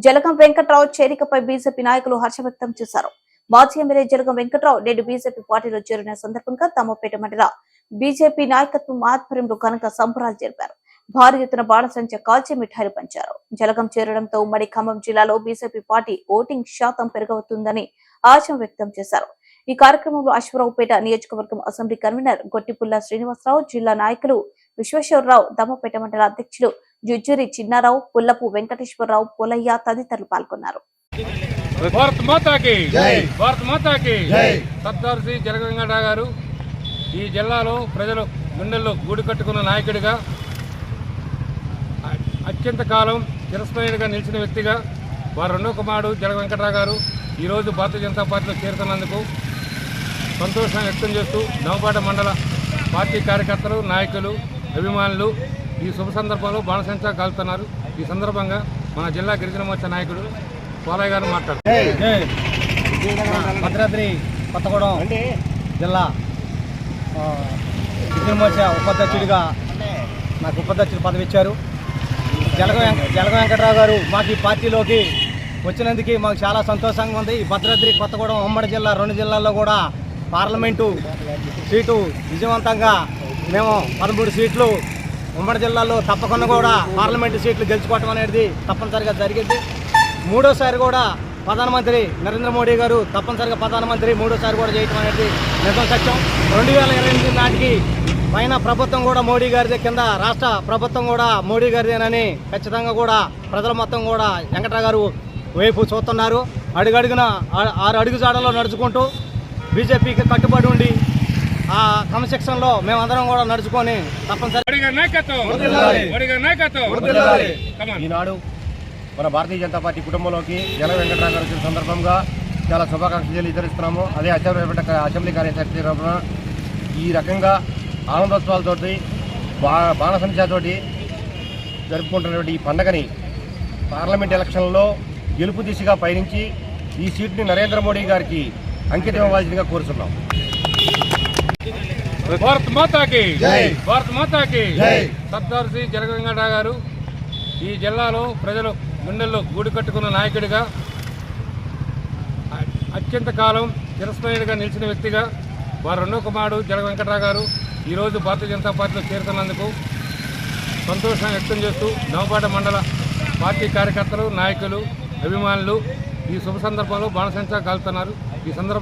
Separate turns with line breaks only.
Jalagam Venkatrao చేరికపై BJP నాయకులు హర్షం వ్యక్తం చేశారు. మాజీ ఎమ్మెల్యే జలగం వెంకట్రావు నేడు బీజేపీ పార్టీలో చేరిన సందర్భంగా తమ్మపేట మండల బీజేపీ నాయకత్వం ఆధ్వర్యంలో ఘనంగా సంబరాలు జరిపారు. భారీ ఎత్తున బాణసంచ కాల్చి మిఠాయిలు పంచారు. జలగం చేరడంతో ఉమ్మడి ఖమ్మం జిల్లాలో బీజేపీ పార్టీ ఓటింగ్ శాతం పెరగవుతుందని ఆశం వ్యక్తం చేశారు. ఈ కార్యక్రమంలో అశ్వరావుపేట నియోజకవర్గం అసెంబ్లీ కన్వీనర్ గొట్టిపుల్ల శ్రీనివాసరావు, జిల్లా నాయకులు విశ్వేశ్వరరావు, దమ్మపేట మండల అధ్యక్షులు జుజ్జూరి చిన్నారావు, పుల్లపు వెంకటేశ్వరరావు, పొలయ్య తదితరులు పాల్గొన్నారు.
భారత్ మాతాకి జై, భారత్ మాతాకి జై. సర్దార్ శ్రీ జలగం వెంకట్రావు గారు ఈ జిల్లాలో ప్రజలు గుండెల్లో గూడు కట్టుకున్న నాయకుడిగా, అత్యంత కాలం చిరస్థాయిగా నిలిచిన వ్యక్తిగా వారు రెండో కుమారుడు జలగం వెంకట్రావు గారు ఈరోజు భారతీయ జనతా పార్టీలో చేరుతున్నందుకు సంతోషం వ్యక్తం చేస్తూ దమ్మపేట మండల పార్టీ కార్యకర్తలు, నాయకులు, అభిమానులు ఈ శుభ సందర్భంలో బాణసంచా కాల్తున్నారు. ఈ సందర్భంగా మన జిల్లా గిరిజన మోర్చా నాయకుడు పోలయ్య గారు మాట్లాడుతున్నారు.
భద్రాద్రి కొత్తగూడెం జిల్లా గిరిజన మోర్చా ఉపాధ్యక్షుడిగా నాకు ఉపాధ్యక్షుడు పదవి ఇచ్చారు. జలగం వెంకట్రావు గారు మాకు ఈ పార్టీలోకి వచ్చినందుకు మాకు చాలా సంతోషంగా ఉంది. ఈ భద్రాద్రి కొత్తగూడెం ఉమ్మడి జిల్లా 2 జిల్లాల్లో కూడా పార్లమెంటు సీటు విజయవంతంగా మేము 13 సీట్లు ఉమ్మడి జిల్లాలో తప్పకుండా కూడా పార్లమెంటు సీట్లు గెలుచుకోవటం అనేది తప్పనిసరిగా జరిగింది. మూడోసారి కూడా ప్రధానమంత్రి నరేంద్ర మోడీ గారు తప్పనిసరిగా ప్రధానమంత్రి మూడోసారి కూడా చేయటం అనేది నిజం సత్యం. 2028 నాటికి పైన ప్రభుత్వం కూడా మోడీ గారిదే, కింద రాష్ట్ర ప్రభుత్వం కూడా మోడీ గారిదేనని ఖచ్చితంగా కూడా ప్రజల మొత్తం కూడా వెంకట్రావు గారు వైపు చూస్తున్నారు. అడుగడుగున 6 అడుగు జాడలో నడుచుకుంటూ బీజేపీకి కట్టుబడి ఉండి ఆ క్రమశిక్షణలో మేమందరం కూడా నడుచుకొని తప్పనిసరిగా
ఈనాడు మన భారతీయ జనతా పార్టీ కుటుంబంలోకి జలగం వెంకట్రావు గారు వచ్చిన సందర్భంగా చాలా శుభాకాంక్షలు తెలియజేస్తున్నాము. అదే అసెంబ్లీ కార్యదర్శి తరఫున ఈ రకంగా ఆనందోత్సవాలతోటి బాణసంచాతోటి జరుపుకుంటున్నటువంటి ఈ పండుగని పార్లమెంట్ ఎలక్షన్లో గెలుపు దిశగా పయనించి ఈ సీట్ని నరేంద్ర మోడీ గారికి అంకితం ఇవ్వాల్సిందిగా కోరుతున్నాం.
భారత్ మాతాకి జై, భారత్ మాతాకి జై. సర్దార్ శ్రీ జలగం వెంకట్రావు గారు ఈ జిల్లాలో ప్రజలు గుండెల్లో గూడు కట్టుకున్న నాయకుడిగా, అత్యంత కాలం చిరస్థాయిగా నిలిచిన వ్యక్తిగా వారు రెండో కుమారుడు జలగం వెంకట్రావు గారు ఈరోజు భారతీయ జనతా పార్టీలో చేరుతున్నందుకు సంతోషం వ్యక్తం చేస్తూ దమ్మపేట మండల పార్టీ కార్యకర్తలు, నాయకులు, అభిమానులు ఈ శుభ సందర్భంలో బాణసంచా కాల్తున్నారు. ఈ సందర్భంగా